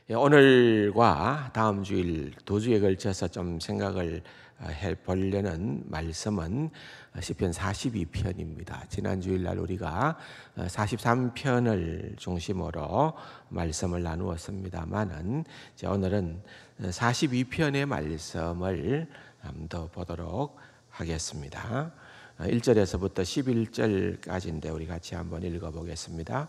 오늘과 다음 주일 두 주에 걸쳐서 좀 생각을 해보려는 말씀은 시편 42편입니다. 지난 주일날 우리가 43편을 중심으로 말씀을 나누었습니다만은 오늘은 42편의 말씀을 더 보도록 하겠습니다. 1절에서부터 11절까지인데 우리 같이 한번 읽어보겠습니다.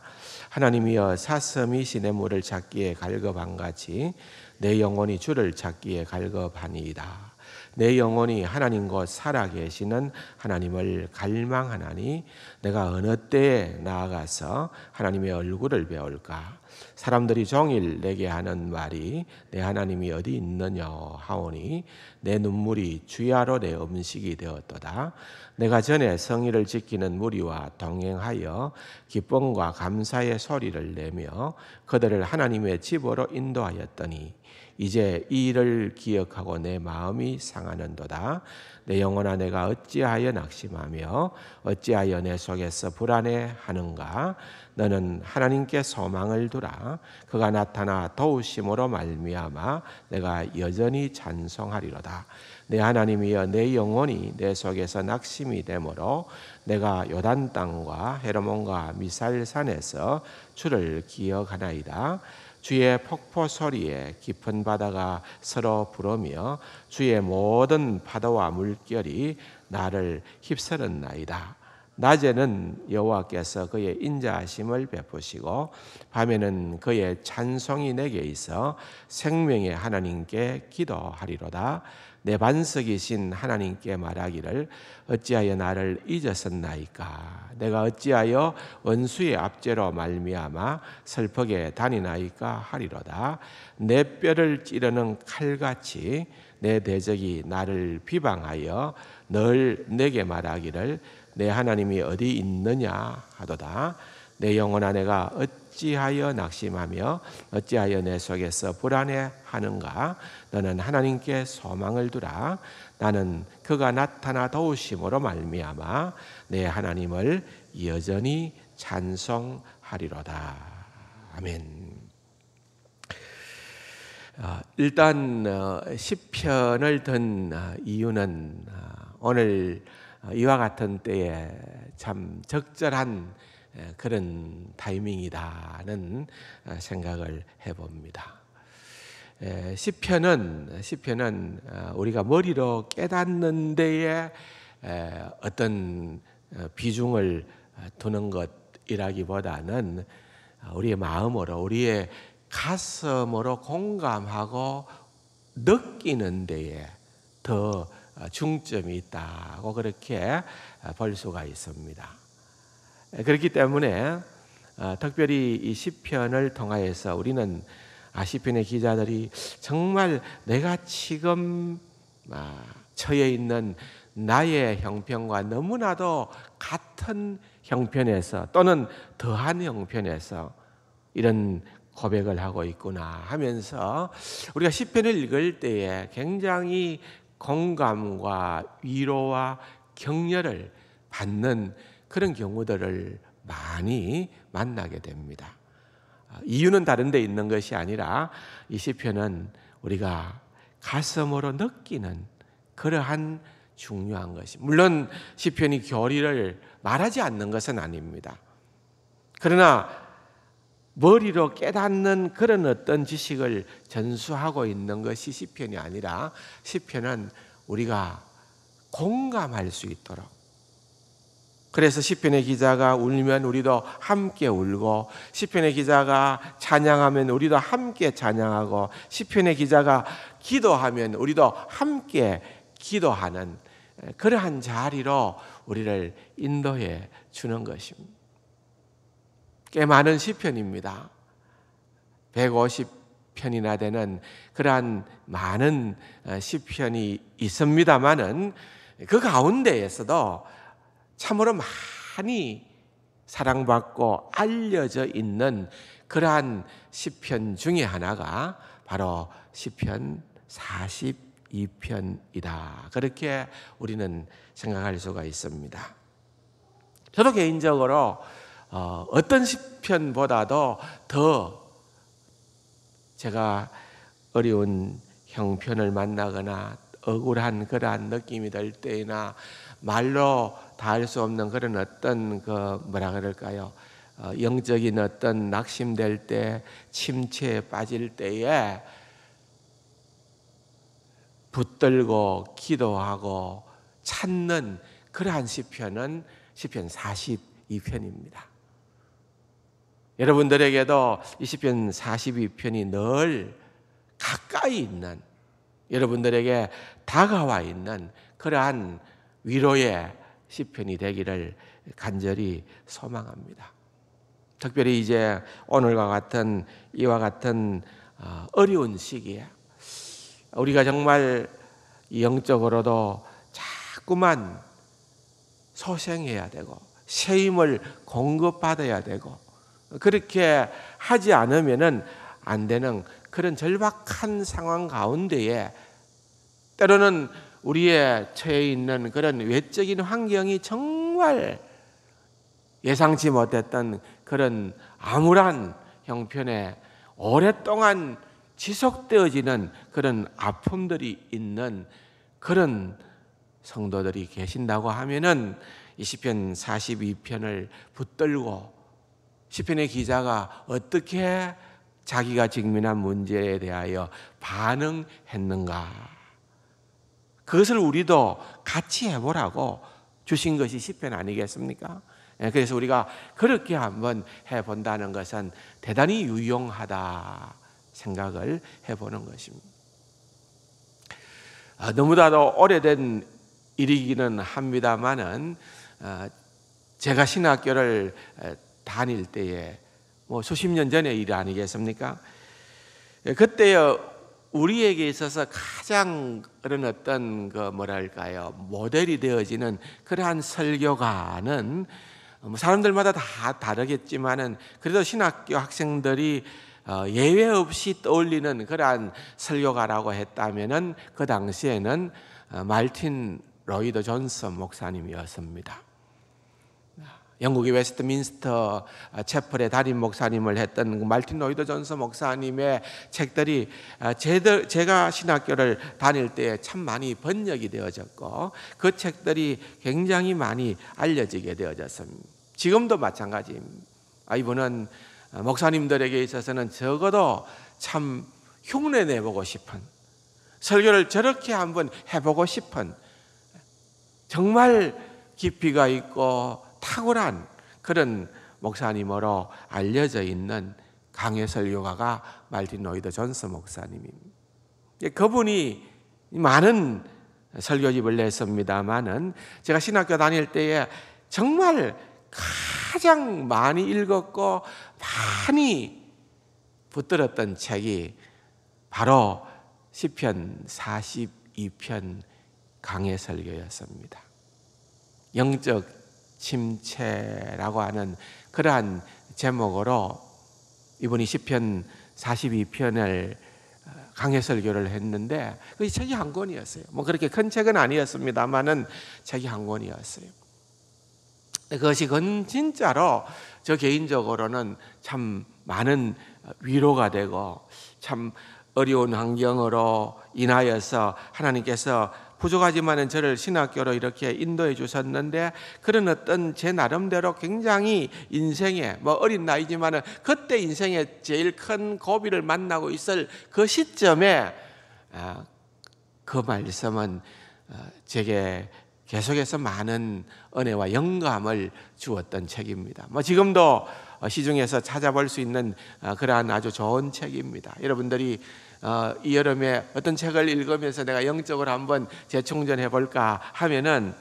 하나님이여 사슴이 시냇물을 찾기에 갈급한같이 내 영혼이 주를 찾기에 갈급하니이다. 내 영혼이 하나님 곧 살아계시는 하나님을 갈망하나니 내가 어느 때에 나아가서 하나님의 얼굴을 배울까. 사람들이 종일 내게 하는 말이 내 하나님이 어디 있느냐 하오니 내 눈물이 주야로 내 음식이 되었도다. 내가 전에 성의를 지키는 무리와 동행하여 기쁨과 감사의 소리를 내며 그들을 하나님의 집으로 인도하였더니 이제 이 일을 기억하고 내 마음이 상하는도다. 내 영혼아 내가 어찌하여 낙심하며 어찌하여 내 속에서 불안해하는가. 너는 하나님께 소망을 두라. 그가 나타나 도우심으로 말미암아 내가 여전히 찬송하리로다. 내 하나님이여 내 영혼이 내 속에서 낙심이 되므로 내가 요단 땅과 헤르몬과 미살산에서 주를 기억하나이다. 주의 폭포 소리에 깊은 바다가 서로 부르며 주의 모든 파도와 물결이 나를 휩쓸었나이다. 낮에는 여호와께서 그의 인자하심을 베푸시고 밤에는 그의 찬송이 내게 있어 생명의 하나님께 기도하리로다. 내 반석이신 하나님께 말하기를 어찌하여 나를 잊었었나이까. 내가 어찌하여 원수의 압제로 말미암아 슬프게 다니나이까 하리로다. 내 뼈를 찌르는 칼같이 내 대적이 나를 비방하여 늘 내게 말하기를 내 하나님이 어디 있느냐 하도다. 내 영혼아 내가 어찌하여 낙심하며 어찌하여 내 속에서 불안해하는가. 너는 하나님께 소망을 두라. 나는 그가 나타나 도우심으로 말미암아 내 하나님을 여전히 찬송하리로다. 아멘. 일단 시편을 든 이유는 오늘 이와 같은 때에 참 적절한 그런 타이밍이다는 생각을 해봅니다. 시편은 우리가 머리로 깨닫는 데에 어떤 비중을 두는 것이라기보다는 우리의 마음으로 우리의 가슴으로 공감하고 느끼는 데에 더 중점이 있다고 그렇게 볼 수가 있습니다. 그렇기 때문에 특별히 이 시편을 통하여서 우리는 시편의 기자들이 정말 내가 지금 처해 있는 나의 형편과 너무나도 같은 형편에서 또는 더한 형편에서 이런 고백을 하고 있구나 하면서 우리가 시편을 읽을 때에 굉장히 공감과 위로와 격려를 받는 그런 경우들을 많이 만나게 됩니다. 이유는 다른 데 있는 것이 아니라 이 시편은 우리가 가슴으로 느끼는 그러한 중요한 것이, 물론 시편이 교리를 말하지 않는 것은 아닙니다. 그러나 머리로 깨닫는 그런 어떤 지식을 전수하고 있는 것이 시편이 아니라 시편은 우리가 공감할 수 있도록, 그래서 시편의 기자가 울면 우리도 함께 울고 시편의 기자가 찬양하면 우리도 함께 찬양하고 시편의 기자가 기도하면 우리도 함께 기도하는 그러한 자리로 우리를 인도해 주는 것입니다. 꽤 많은 시편입니다. 150편이나 되는 그러한 많은 시편이 있습니다만은 그 가운데에서도 참으로 많이 사랑받고 알려져 있는 그러한 시편 중에 하나가 바로 시편 42편이다. 그렇게 우리는 생각할 수가 있습니다. 저도 개인적으로 어떤 시편보다도 더 제가 어려운 형편을 만나거나 억울한 그러한 느낌이 들 때나 말로 다 할 수 없는 그런 어떤 뭐라 그럴까요? 영적인 어떤 낙심될 때, 침체에 빠질 때에 붙들고 기도하고 찾는 그러한 시편은 시편 42편입니다. 여러분들에게도 이 시편 42편이 늘 가까이 있는, 여러분들에게 다가와 있는 그러한 위로의 시편이 되기를 간절히 소망합니다. 특별히 이제 오늘과 같은 이와 같은 어려운 시기에 우리가 정말 영적으로도 자꾸만 소생해야 되고 새 힘을 공급받아야 되고 그렇게 하지 않으면은 안 되는 그런 절박한 상황 가운데에 때로는 우리의 처해 있는 그런 외적인 환경이 정말 예상치 못했던 그런 암울한 형편에 오랫동안 지속되어지는 그런 아픔들이 있는 그런 성도들이 계신다고 하면은 이 시편 42편을 붙들고 시편의 기자가 어떻게 자기가 직면한 문제에 대하여 반응했는가, 그것을 우리도 같이 해보라고 주신 것이 시편 아니겠습니까? 그래서 우리가 그렇게 한번 해본다는 것은 대단히 유용하다 생각을 해보는 것입니다. 너무나도 오래된 일이기는 합니다만은 제가 신학교를 다닐 때에 수십 년 전의 일 아니겠습니까? 그때 우리에게 있어서 가장 그런 어떤 뭐랄까요, 모델이 되어지는 그러한 설교가는 사람들마다 다 다르겠지만은 그래도 신학교 학생들이 예외 없이 떠올리는 그러한 설교가라고 했다면은 그 당시에는 말틴 로이드 존슨 목사님이었습니다. 영국의 웨스트민스터 채플의 담임 목사님을 했던 말틴 로이드 존슨 목사님의 책들이 제가 신학교를 다닐 때 참 많이 번역이 되어졌고 그 책들이 굉장히 많이 알려지게 되어졌습니다. 지금도 마찬가지입니다. 이분은 목사님들에게 있어서는 적어도 참 흉내내보고 싶은, 설교를 저렇게 한번 해보고 싶은, 정말 깊이가 있고 탁월한 그런 목사님으로 알려져 있는 강해 설교가가 말틴 로이드 존슨 목사님입니다. 그분이 많은 설교집을 냈습니다만은 제가 신학교 다닐 때에 정말 가장 많이 읽었고 많이 붙들었던 책이 바로 시편 42편 강해 설교였습니다. 영적 침체라고 하는 그러한 제목으로 이분이 시편 42편을 강해 설교를 했는데 그 책이 한 권이었어요. 그렇게 큰 책은 아니었습니다만은 책이 한 권이었어요. 그것이 진짜로 저 개인적으로는 참 많은 위로가 되고 참 어려운 환경으로 인하여서 하나님께서 부족하지만은 저를 신학교로 이렇게 인도해 주셨는데 그런 어떤 제 나름대로 굉장히 인생에 어린 나이지만은 그때 인생에 제일 큰 고비를 만나고 있을 그 시점에 그 말씀은 제게 계속해서 많은 은혜와 영감을 주었던 책입니다. 지금도 시중에서 찾아볼 수 있는 그러한 아주 좋은 책입니다. 여러분들이 이 여름에 어떤 책을 읽으면서 내가 영적으로 한번 재충전해 볼까 하면은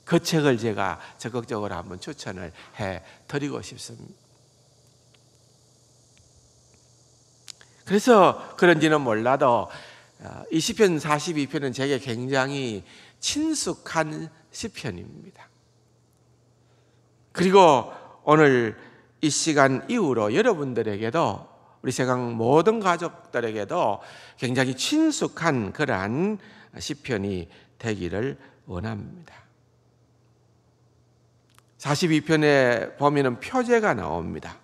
그 책을 제가 적극적으로 한번 추천을 해 드리고 싶습니다. 그래서 그런지는 몰라도 이 시편 42편은 제게 굉장히 친숙한 시편입니다. 그리고 오늘 이 시간 이후로 여러분들에게도 우리 세강 모든 가족들에게도 굉장히 친숙한 그러한 시편이 되기를 원합니다. 42편에 보면은 표제가 나옵니다.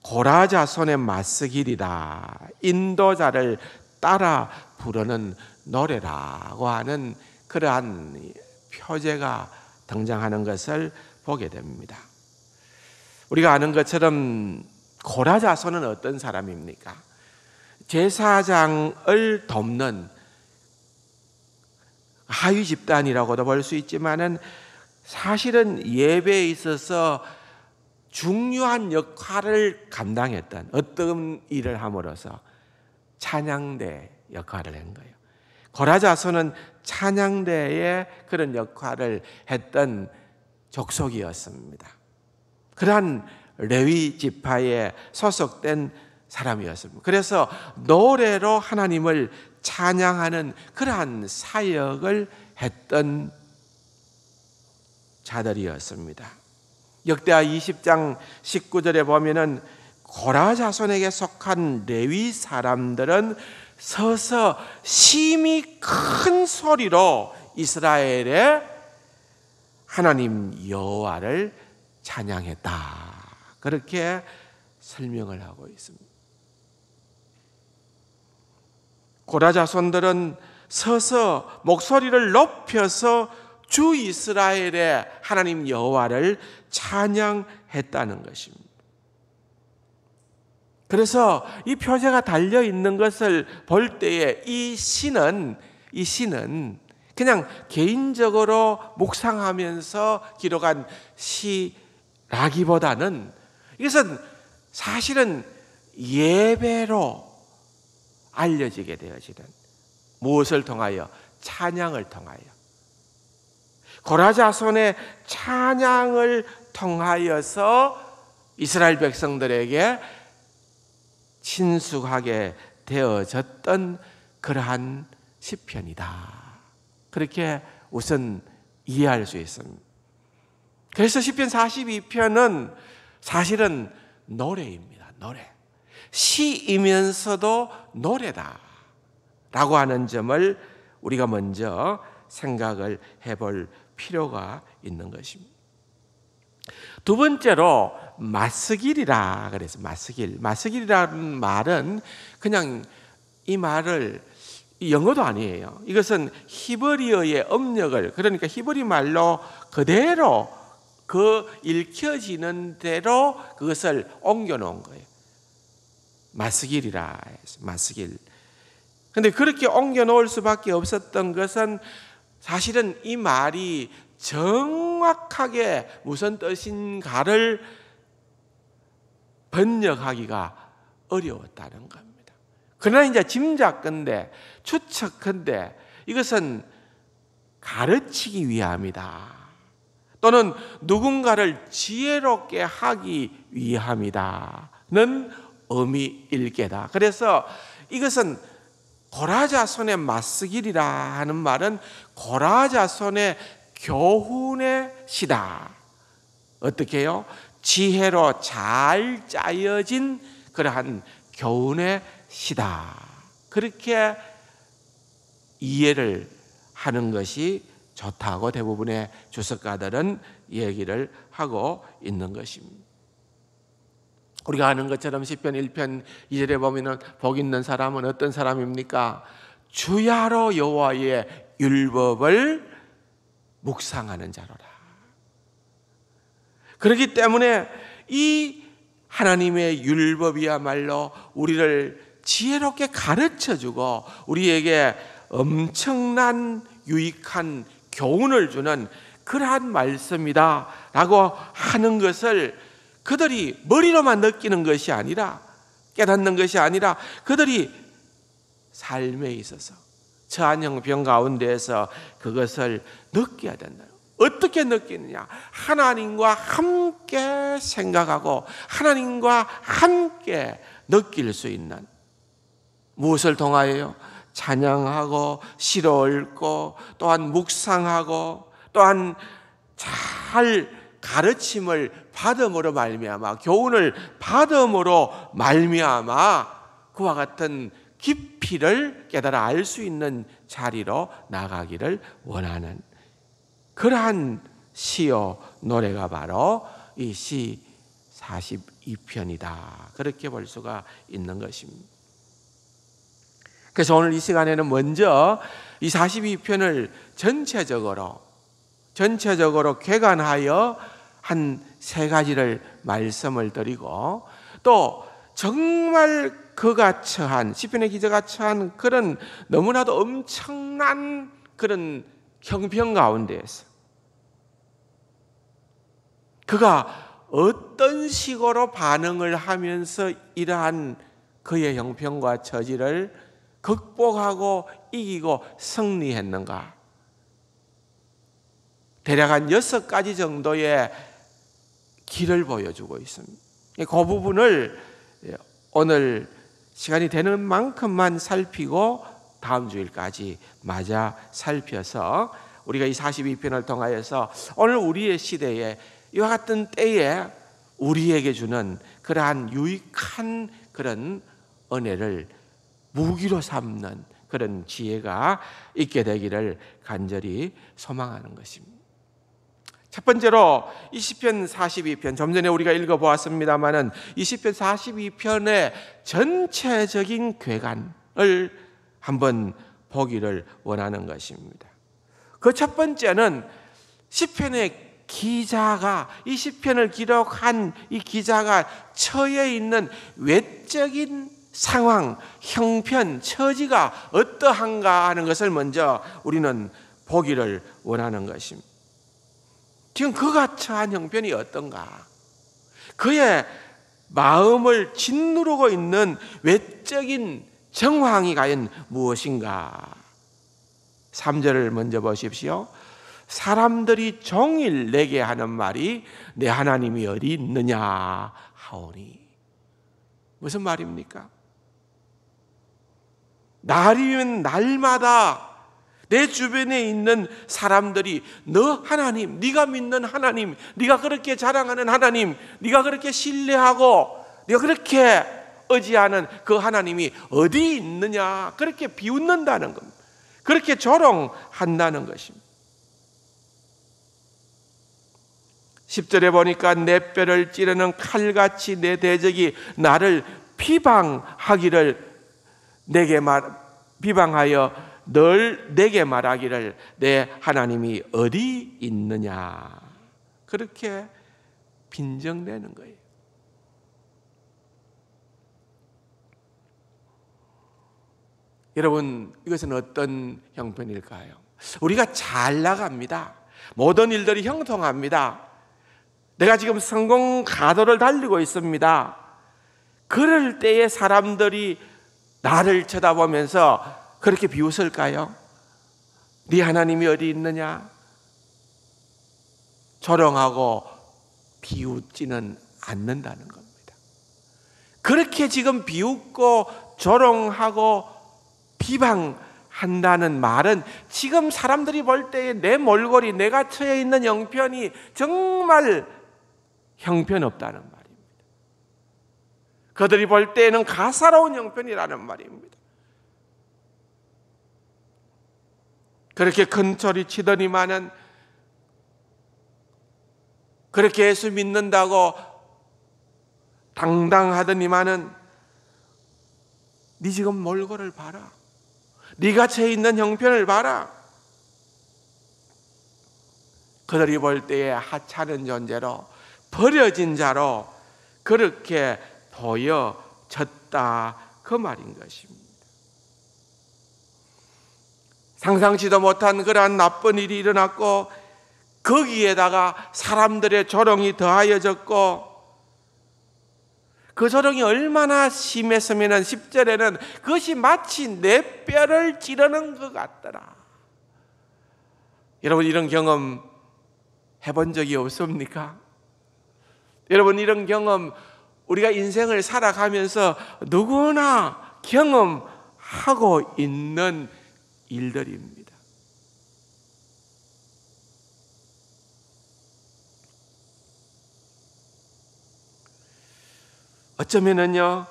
고라 자손의 마스길이다, 인도자를 따라 부르는 노래라고 하는 그러한 표제가 등장하는 것을 보게 됩니다. 우리가 아는 것처럼 고라 자손은 어떤 사람입니까? 제사장을 돕는 하위 집단이라고도 볼 수 있지만은 사실은 예배에 있어서 중요한 역할을 감당했던, 어떤 일을 함으로써 찬양대 역할을 한 거예요. 고라 자손은 찬양대의 그런 역할을 했던 족속이었습니다. 그러한 레위 지파에 소속된 사람이었습니다. 그래서 노래로 하나님을 찬양하는 그러한 사역을 했던 자들이었습니다. 역대하 20장 19절에 보면은 고라 자손에게 속한 레위 사람들은 서서 심히 큰 소리로 이스라엘의 하나님 여호와를 찬양했다, 그렇게 설명을 하고 있습니다. 고라 자손들은 서서 목소리를 높여서 주 이스라엘의 하나님 여호와를 찬양했다는 것입니다. 그래서 이 표제가 달려 있는 것을 볼 때에 이 시는 그냥 개인적으로 묵상하면서 기록한 시라기보다는 이것은 사실은 예배로 알려지게 되어지는, 무엇을 통하여? 찬양을 통하여. 고라 자손의 찬양을 통하여서 이스라엘 백성들에게 친숙하게 되어졌던 그러한 시편이다, 그렇게 우선 이해할 수 있습니다. 그래서 시편 42편은 사실은 노래입니다. 노래. 시이면서도 노래다 라고 하는 점을 우리가 먼저 생각을 해볼 필요가 있는 것입니다. 두 번째로 마스길이라 그래서 마스길이라는 말은 그냥 이 말을, 영어도 아니에요. 이것은 히브리어의 음력을, 그러니까 히브리 말로 그대로 그 읽혀지는 대로 그것을 옮겨 놓은 거예요. 마스길이라 해서 마스길. 근데 그렇게 옮겨 놓을 수밖에 없었던 것은 사실은 이 말이 정확하게 무슨 뜻인가를 번역하기가 어려웠다는 겁니다. 그러나 이제 짐작컨대, 추측컨대 이것은 가르치기 위함이다, 또는 누군가를 지혜롭게 하기 위함이다는 의미일 게다. 그래서 이것은 고라 자손의 마스길이라 하는 말은 고라 자손의 교훈의 시다. 어떻게 해요? 지혜로 잘 짜여진 그러한 교훈의 시다, 그렇게 이해를 하는 것이 좋다고 대부분의 주석가들은 얘기를 하고 있는 것입니다. 우리가 아는 것처럼 시편 1편 2절에 보면은 복 있는 사람은 어떤 사람입니까? 주야로 여호와의 율법을 묵상하는 자로라. 그렇기 때문에 이 하나님의 율법이야말로 우리를 지혜롭게 가르쳐주고 우리에게 엄청난 유익한 교훈을 주는 그러한 말씀이다 라고 하는 것을 그들이 머리로만 느끼는 것이 아니라, 깨닫는 것이 아니라 그들이 삶에 있어서 처한 형편 가운데에서 그것을 느껴야 된다. 어떻게 느끼느냐? 하나님과 함께 생각하고 하나님과 함께 느낄 수 있는, 무엇을 통하여요? 찬양하고 시로 읽고 또한 묵상하고 또한 잘 가르침을 받음으로 말미암아, 교훈을 받음으로 말미암아 그와 같은 깊이를 깨달아 알 수 있는 자리로 나가기를 원하는 그러한 시요 노래가 바로 이 시 42편이다. 그렇게 볼 수가 있는 것입니다. 그래서 오늘 이 시간에는 먼저 이 42편을 전체적으로 객관하여 한 세 가지를 말씀을 드리고, 또 정말 그가 처한, 시편의 기자가 처한 그런 너무나도 엄청난 그런 형편 가운데에서 그가 어떤 식으로 반응을 하면서 이러한 그의 형편과 처지를 극복하고 이기고 승리했는가, 대략 한 6가지 정도의 길을 보여주고 있습니다. 그 부분을 오늘 시간이 되는 만큼만 살피고 다음 주일까지 맞아 살펴서 우리가 이 42편을 통하여서 오늘 우리의 시대에 이와 같은 때에 우리에게 주는 그러한 유익한 그런 은혜를 무기로 삼는 그런 지혜가 있게 되기를 간절히 소망하는 것입니다. 첫 번째로 이 시편 42편, 좀 전에 우리가 읽어보았습니다마는 이 시편 42편의 전체적인 궤관을 한번 보기를 원하는 것입니다. 그 첫 번째는 시편의 기자가, 이 시편을 기록한 이 기자가 처해 있는 외적인 상황, 형편, 처지가 어떠한가 하는 것을 먼저 우리는 보기를 원하는 것입니다. 지금 그가 처한 형편이 어떤가? 그의 마음을 짓누르고 있는 외적인 정황이 과연 무엇인가? 3절을 먼저 보십시오. 사람들이 종일 내게 하는 말이 내 하나님이 어디 있느냐 하오니. 무슨 말입니까? 날이면 날마다 내 주변에 있는 사람들이 너 하나님, 네가 믿는 하나님, 네가 그렇게 자랑하는 하나님, 네가 그렇게 신뢰하고 네가 그렇게 의지하는 그 하나님이 어디 있느냐, 그렇게 비웃는다는 겁니다. 그렇게 조롱한다는 것입니다. 10절에 보니까 내 뼈를 찌르는 칼같이 내 대적이 나를 비방하기를 비방하여 늘 내게 말하기를 내 하나님이 어디 있느냐, 그렇게 빈정대는 거예요. 여러분, 이것은 어떤 형편일까요? 우리가 잘 나갑니다. 모든 일들이 형통합니다. 내가 지금 성공 가도를 달리고 있습니다. 그럴 때에 사람들이 나를 쳐다보면서 그렇게 비웃을까요? 네 하나님이 어디 있느냐? 조롱하고 비웃지는 않는다는 겁니다. 그렇게 지금 비웃고 조롱하고 비방한다는 말은 지금 사람들이 볼 때에 내 몰골이, 내가 처해 있는 형편이 정말 형편없다는 말입니다. 그들이 볼 때에는 가사로운 형편이라는 말입니다. 그렇게 큰 소리 치더니만은, 그렇게 예수 믿는다고 당당하더니만은, 네 지금 몰골을 봐라. 네가 처해 있는 형편을 봐라. 그들이 볼 때에 하찮은 존재로, 버려진 자로 그렇게 보여졌다, 그 말인 것입니다. 상상치도 못한 그러한 나쁜 일이 일어났고, 거기에다가 사람들의 조롱이 더하여졌고, 그 조롱이 얼마나 심했으면 10절에는 그것이 마치 내 뼈를 찌르는 것 같더라. 여러분, 이런 경험 해본 적이 없습니까? 여러분, 이런 경험 우리가 인생을 살아가면서 누구나 경험하고 있는 일들입니다. 어쩌면은요,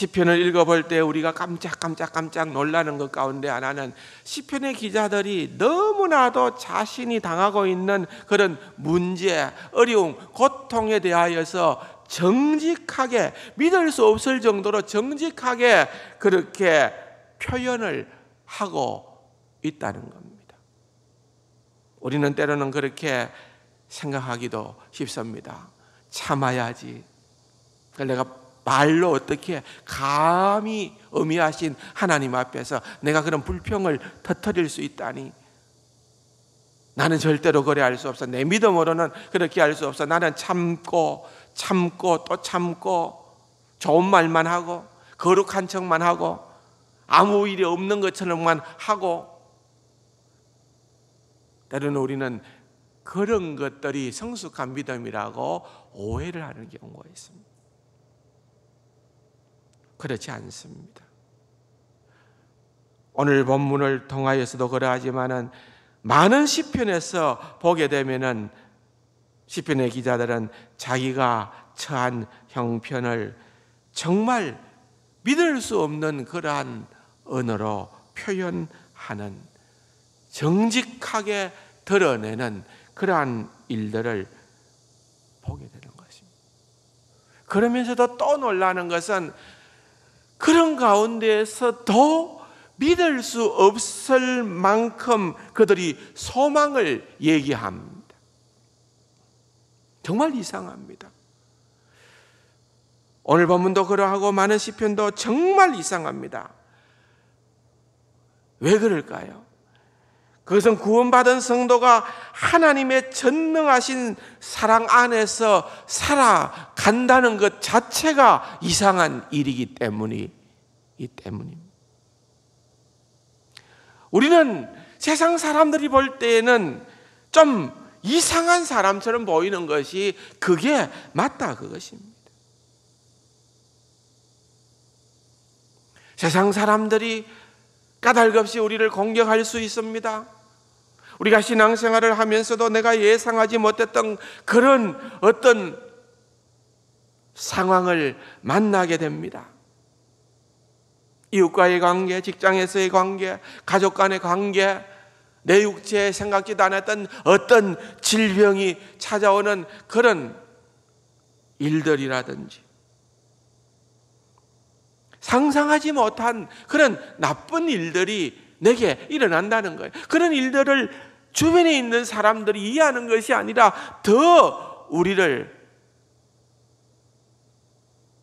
시편을 읽어볼 때 우리가 깜짝 놀라는 것 가운데 하나는 시편의 기자들이 너무나도 자신이 당하고 있는 그런 문제, 어려움, 고통에 대하여서 정직하게, 믿을 수 없을 정도로 정직하게 그렇게 표현을 하고 있다는 겁니다. 우리는 때로는 그렇게 생각하기도 쉽습니다. 참아야지. 내가 말로 어떻게 감히 어미하신 하나님 앞에서 내가 그런 불평을 터뜨릴 수 있다니. 나는 절대로 그래 할 수 없어. 내 믿음으로는 그렇게 할 수 없어. 나는 참고 또 참고 좋은 말만 하고 거룩한 척만 하고 아무 일이 없는 것처럼만 하고, 때로는 우리는 그런 것들이 성숙한 믿음이라고 오해를 하는 경우가 있습니다. 그렇지 않습니다. 오늘 본문을 통하여서도 그러하지만은 많은 시편에서 보게 되면은 시편의 기자들은 자기가 처한 형편을 정말 믿을 수 없는 그러한 언어로 표현하는, 정직하게 드러내는 그러한 일들을 보게 되는 것입니다. 그러면서도 또 놀라는 것은 그런 가운데에서도 믿을 수 없을 만큼 그들이 소망을 얘기합니다. 정말 이상합니다. 오늘 본문도 그러하고 많은 시편도 정말 이상합니다. 왜 그럴까요? 그것은 구원받은 성도가 하나님의 전능하신 사랑 안에서 살아간다는 것 자체가 이상한 일이기 때문입니다. 우리는 세상 사람들이 볼 때에는 좀 이상한 사람처럼 보이는 것이 그게 맞다, 그것입니다. 세상 사람들이 까닭없이 우리를 공격할 수 있습니다. 우리가 신앙생활을 하면서도 내가 예상하지 못했던 그런 어떤 상황을 만나게 됩니다. 이웃과의 관계, 직장에서의 관계, 가족 간의 관계, 내 육체에 생각지도 않았던 어떤 질병이 찾아오는 그런 일들이라든지, 상상하지 못한 그런 나쁜 일들이 내게 일어난다는 거예요. 그런 일들을 주변에 있는 사람들이 이해하는 것이 아니라 더 우리를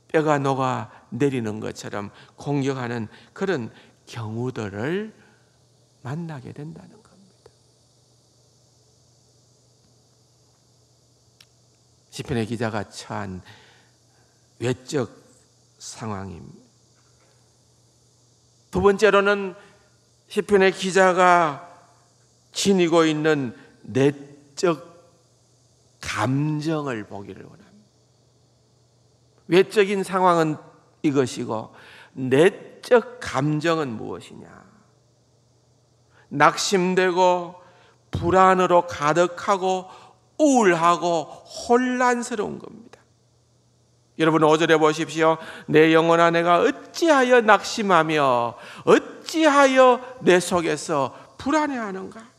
뼈가 녹아 내리는 것처럼 공격하는 그런 경우들을 만나게 된다는 겁니다. 시편의 기자가 처한 외적 상황입니다. 두 번째로는 시편의 기자가 지니고 있는 내적 감정을 보기를 원합니다. 외적인 상황은 이것이고 내적 감정은 무엇이냐? 낙심되고 불안으로 가득하고 우울하고 혼란스러운 겁니다. 여러분 5절에 보십시오. 내 영혼아 내가 어찌하여 낙심하며 어찌하여 내 속에서 불안해하는가?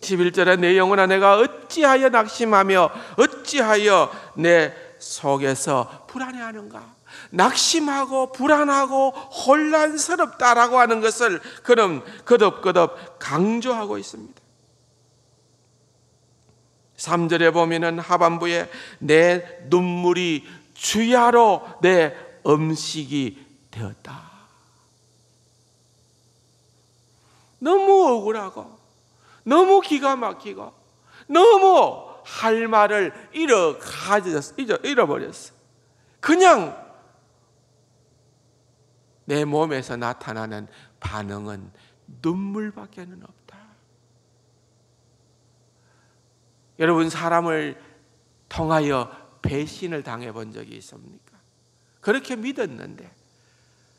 11절에 내 영혼아 내가 어찌하여 낙심하며 어찌하여 내 속에서 불안해하는가? 낙심하고 불안하고 혼란스럽다라고 하는 것을 그는 거듭거듭 강조하고 있습니다. 3절에 보면은 하반부에 내 눈물이 주야로 내 음식이 되었다. 너무 억울하고 너무 기가 막히고 너무 할 말을 잃어버렸어. 그냥 내 몸에서 나타나는 반응은 눈물밖에는 없다. 여러분 사람을 통하여 배신을 당해본 적이 있습니까? 그렇게 믿었는데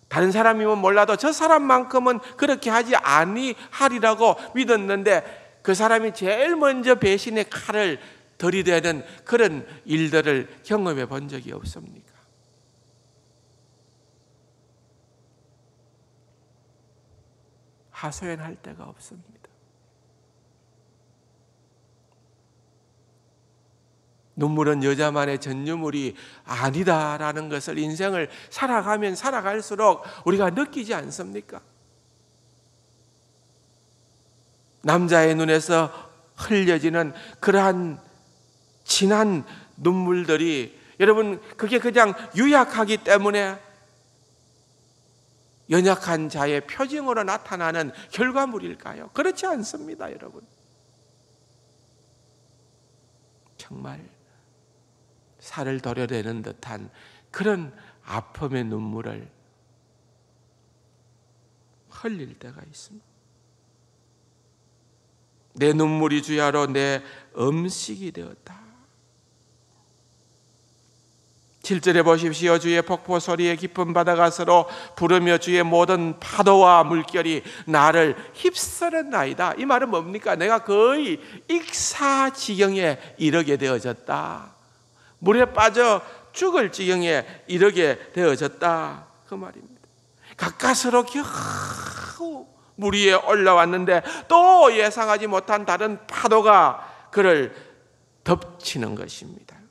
다른 사람이면 몰라도 저 사람만큼은 그렇게 하지 아니하리라고 믿었는데 그 사람이 제일 먼저 배신의 칼을 들이대는 그런 일들을 경험해 본 적이 없습니까? 하소연할 데가 없습니다. 눈물은 여자만의 전유물이 아니다라는 것을 인생을 살아가면 살아갈수록 우리가 느끼지 않습니까? 남자의 눈에서 흘려지는 그러한 진한 눈물들이 여러분 그게 그냥 유약하기 때문에 연약한 자의 표징으로 나타나는 결과물일까요? 그렇지 않습니다, 여러분. 정말 살을 도려내는 듯한 그런 아픔의 눈물을 흘릴 때가 있습니다. 내 눈물이 주야로 내 음식이 되었다. 7절에 보십시오. 주의 폭포 소리에 깊은 바다가 서로 부르며 주의 모든 파도와 물결이 나를 휩쓸었나이다. 이 말은 뭡니까? 내가 거의 익사지경에 이르게 되어졌다. 물에 빠져 죽을 지경에 이르게 되어졌다. 그 말입니다. 가까스로 겨우 물 위에 올라왔는데 또 예상하지 못한 다른 파도가 그를 덮치는 것입니다.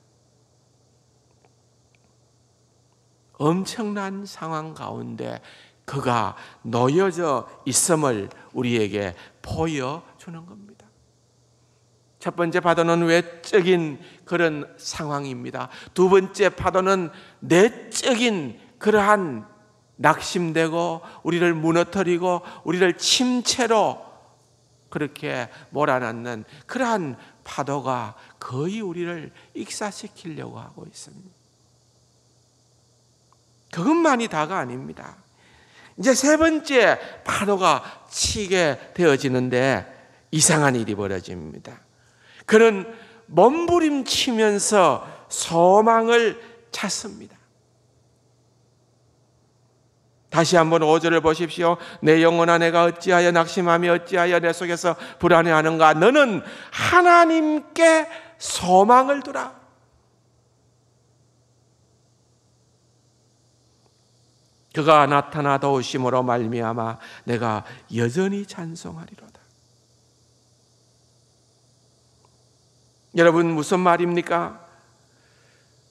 엄청난 상황 가운데 그가 놓여져 있음을 우리에게 보여주는 겁니다. 첫 번째 파도는 외적인 그런 상황입니다. 두 번째 파도는 내적인 그러한 낙심되고 우리를 무너뜨리고 우리를 침체로 그렇게 몰아넣는 그러한 파도가 거의 우리를 익사시키려고 하고 있습니다. 그것만이 다가 아닙니다. 이제 세 번째 파도가 치게 되어지는데 이상한 일이 벌어집니다. 그는 몸부림치면서 소망을 찾습니다. 다시 한번 5절을 보십시오. 내 영혼아 내가 어찌하여 낙심하며 어찌하여 내 속에서 불안해하는가. 너는 하나님께 소망을 두라. 그가 나타나 도우심으로 말미암아 내가 여전히 찬송하리로다. 여러분 무슨 말입니까?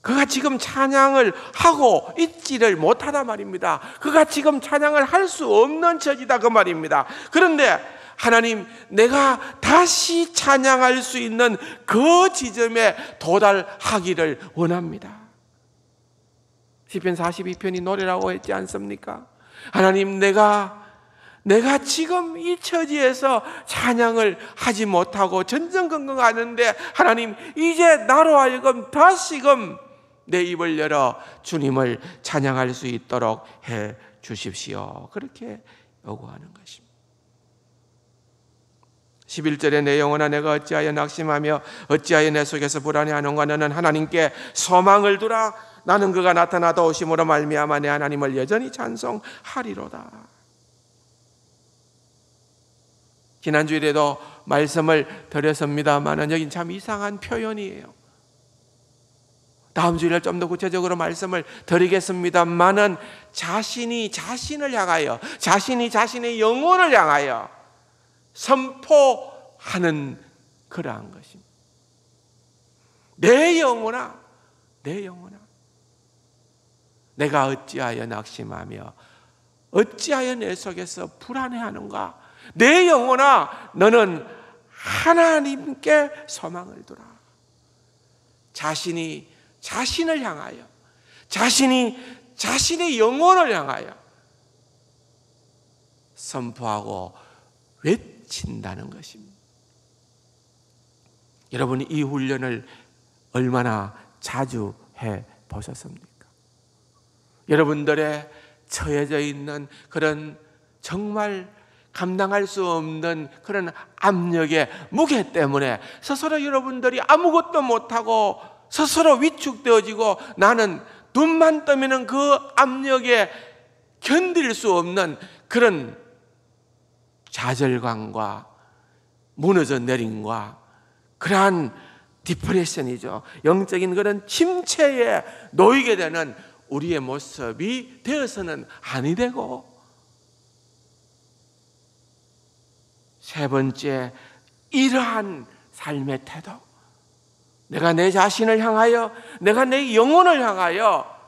그가 지금 찬양을 하고 있지를 못하다 말입니다. 그가 지금 찬양을 할 수 없는 처지다 그 말입니다. 그런데 하나님 내가 다시 찬양할 수 있는 그 지점에 도달하기를 원합니다. 시편 42편이 노래라고 했지 않습니까? 하나님 내가 지금 이 처지에서 찬양을 하지 못하고 전전긍긍하는데 하나님 이제 나로 하여금 다시금 내 입을 열어 주님을 찬양할 수 있도록 해 주십시오. 그렇게 요구하는 것입니다. 11절에 내 영혼아 내가 어찌하여 낙심하며 어찌하여 내 속에서 불안해하는가. 너는 하나님께 소망을 두라. 나는 그가 나타나 도우심으로 말미암아 내 하나님을 여전히 찬송하리로다. 지난주에도 말씀을 드렸습니다만 여긴 참 이상한 표현이에요. 다음 주일에 좀 더 구체적으로 말씀을 드리겠습니다만은 자신이 자신을 향하여 자신이 자신의 영혼을 향하여 선포하는 그러한 것입니다. 내 영혼아 내가 어찌하여 낙심하며 어찌하여 내 속에서 불안해하는가. 내 영혼아 너는 하나님께 소망을 두라. 자신이 자신을 향하여 자신이 자신의 영혼을 향하여 선포하고 외친다는 것입니다. 여러분이 이 훈련을 얼마나 자주 해 보셨습니까? 여러분들의 처해져 있는 그런 정말 감당할 수 없는 그런 압력의 무게 때문에 스스로 여러분들이 아무것도 못하고 스스로 위축되어지고 나는 눈만 뜨면 그 압력에 견딜 수 없는 그런 좌절감과 무너져 내림과 그러한 디프레션이죠. 영적인 그런 침체에 놓이게 되는 우리의 모습이 되어서는 아니 되고 세 번째, 이러한 삶의 태도. 내가 내 자신을 향하여, 내가 내 영혼을 향하여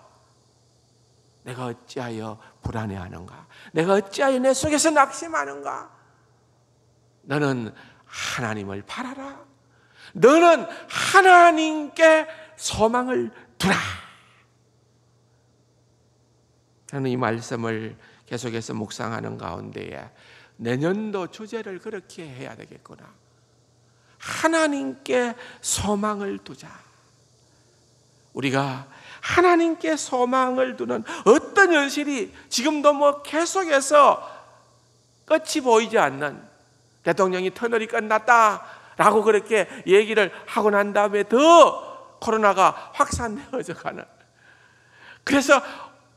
내가 어찌하여 불안해하는가? 내가 어찌하여 내 속에서 낙심하는가? 너는 하나님을 바라라. 너는 하나님께 소망을 두라. 저는 이 말씀을 계속해서 묵상하는 가운데에 내년도 주제를 그렇게 해야 되겠구나. 하나님께 소망을 두자. 우리가 하나님께 소망을 두는 어떤 현실이 지금도 계속해서 끝이 보이지 않는, 대통령이 터널이 끝났다라고 그렇게 얘기를 하고 난 다음에 더 코로나가 확산되어져 가는, 그래서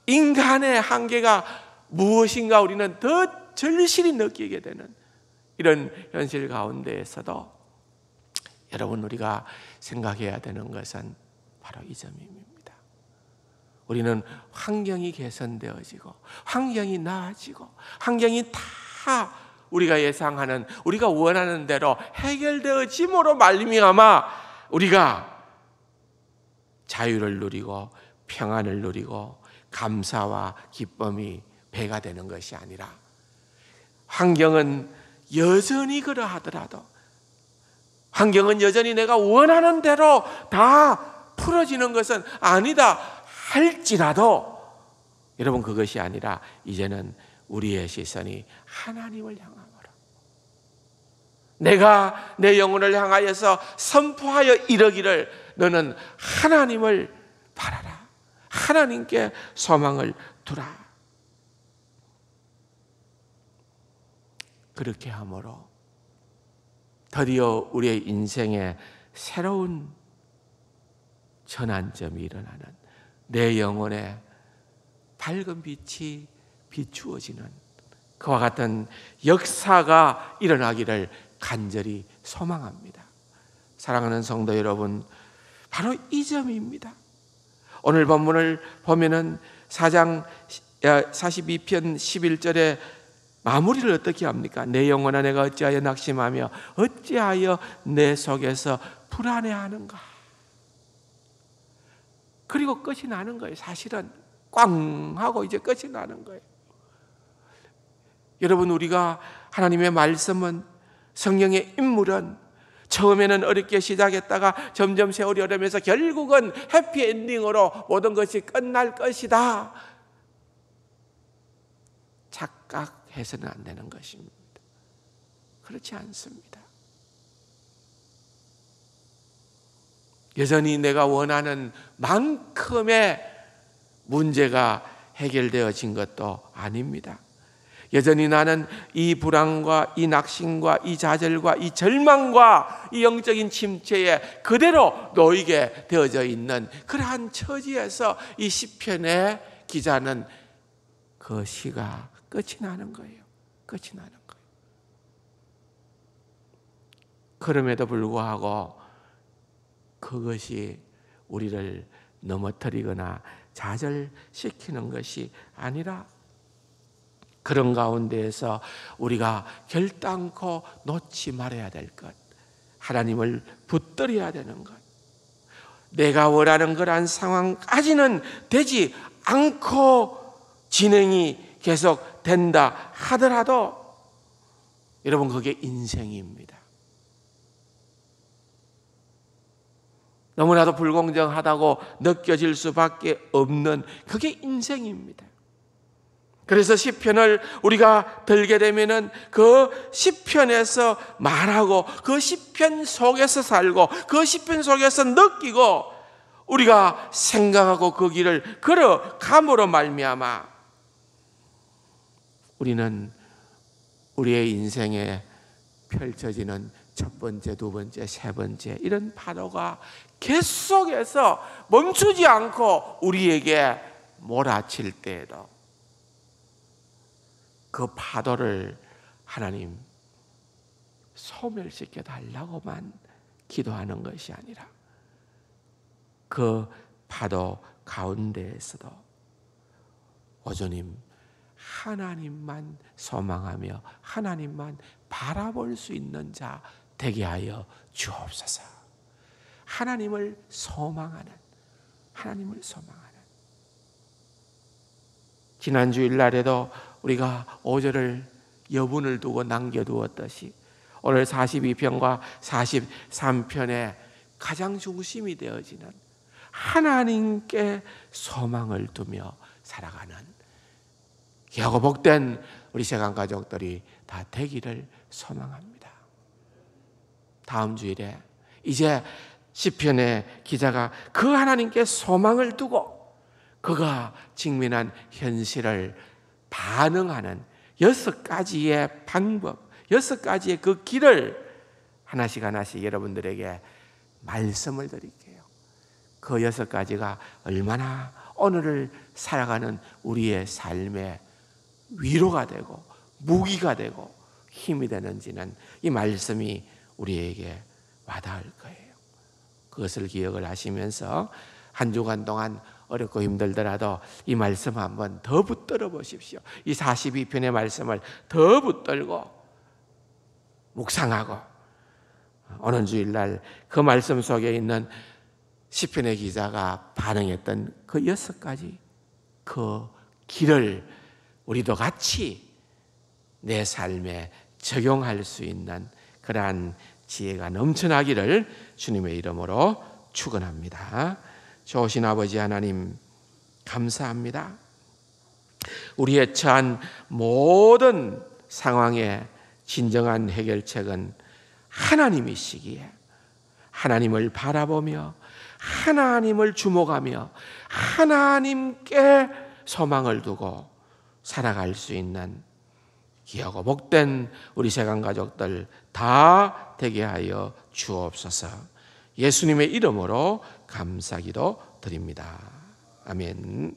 인간의 한계가 무엇인가 우리는 더 절실히 느끼게 되는 이런 현실 가운데에서도 여러분, 우리가 생각해야 되는 것은 바로 이 점입니다. 우리는 환경이 개선되어지고 환경이 나아지고 환경이 다 우리가 예상하는, 우리가 원하는 대로 해결되어짐으로 말미암아 우리가 자유를 누리고 평안을 누리고 감사와 기쁨이 배가 되는 것이 아니라, 환경은 여전히 그러하더라도, 환경은 여전히 내가 원하는 대로 다 풀어지는 것은 아니다 할지라도, 여러분, 그것이 아니라 이제는 우리의 시선이 하나님을 향함으로, 내가 내 영혼을 향하여서 선포하여 이르기를 너는 하나님을 바라라. 하나님께 소망을 두라. 그렇게 함으로 드디어 우리의 인생에 새로운 전환점이 일어나는, 내 영혼에 밝은 빛이 비추어지는 그와 같은 역사가 일어나기를 간절히 소망합니다. 사랑하는 성도 여러분, 바로 이 점입니다. 오늘 본문을 보면은 4장 42편 11절에 마무리를 어떻게 합니까? 내 영혼아, 내가 어찌하여 낙심하며 어찌하여 내 속에서 불안해하는가? 그리고 끝이 나는 거예요. 사실은 꽝 하고 이제 끝이 나는 거예요. 여러분, 우리가 하나님의 말씀은, 성령의 인물은 처음에는 어렵게 시작했다가 점점 세월이 오르면서 결국은 해피엔딩으로 모든 것이 끝날 것이다, 착각해서는 안 되는 것입니다. 그렇지 않습니다. 여전히 내가 원하는 만큼의 문제가 해결되어진 것도 아닙니다. 여전히 나는 이 불안과 이 낙심과 이 좌절과 이 절망과 이 영적인 침체에 그대로 놓이게 되어져 있는 그러한 처지에서 이 시편의 기자는 그 시가 끝이 나는 거예요. 끝이 나는 거예요. 그럼에도 불구하고 그것이 우리를 넘어뜨리거나 좌절시키는 것이 아니라, 그런 가운데에서 우리가 결단코 놓지 말아야 될 것, 하나님을 붙들어야 되는 것, 내가 원하는 그러한 상황까지는 되지 않고 진행이 계속 된다 하더라도, 여러분, 그게 인생입니다. 너무나도 불공정하다고 느껴질 수밖에 없는 그게 인생입니다. 그래서 시편을 우리가 들게 되면은 그 시편에서 말하고 그 시편 속에서 살고 그 시편 속에서 느끼고 우리가 생각하고 그 길을 걸어감으로 말미암아 우리는 우리의 인생에 펼쳐지는 첫 번째, 두 번째, 세 번째 이런 파도가 계속해서 멈추지 않고 우리에게 몰아칠 때에도 그 파도를 하나님 소멸시켜 달라고만 기도하는 것이 아니라 그 파도 가운데에서도 오조님 하나님만 소망하며 하나님만 바라볼 수 있는 자 되게 하여 주옵소서. 하나님을 소망하는, 하나님을 소망하는. 지난 주일날에도 우리가 5절을 여분을 두고 남겨두었듯이 오늘 42편과 43편의 가장 중심이 되어지는 하나님께 소망을 두며 살아가는 귀하고 복된 우리 세강 가족들이 다 되기를 소망합니다. 다음 주일에 이제 시편의 기자가 그 하나님께 소망을 두고 그가 직면한 현실을 반응하는 6가지의 방법, 6가지의 그 길을 하나씩 여러분들에게 말씀을 드릴게요. 그 6가지가 얼마나 오늘을 살아가는 우리의 삶에 위로가 되고 무기가 되고 힘이 되는지는 이 말씀이 우리에게 와닿을 거예요. 그것을 기억을 하시면서 한 주간 동안 어렵고 힘들더라도 이 말씀 한번 더 붙들어 보십시오. 이 42편의 말씀을 더 붙들고 묵상하고 오는 주일날 그 말씀 속에 있는 시편의 기자가 반응했던 그 6가지 그 길을 우리도 같이 내 삶에 적용할 수 있는 그러한 지혜가 넘쳐나기를 주님의 이름으로 축원합니다. 좋으신 아버지 하나님 감사합니다. 우리의 처한 모든 상황의 진정한 해결책은 하나님이시기에 하나님을 바라보며 하나님을 주목하며 하나님께 소망을 두고 살아갈 수 있는 귀하고 복된 우리 세강 가족들 다 되게 하여 주옵소서. 예수님의 이름으로 감사기도 드립니다. 아멘.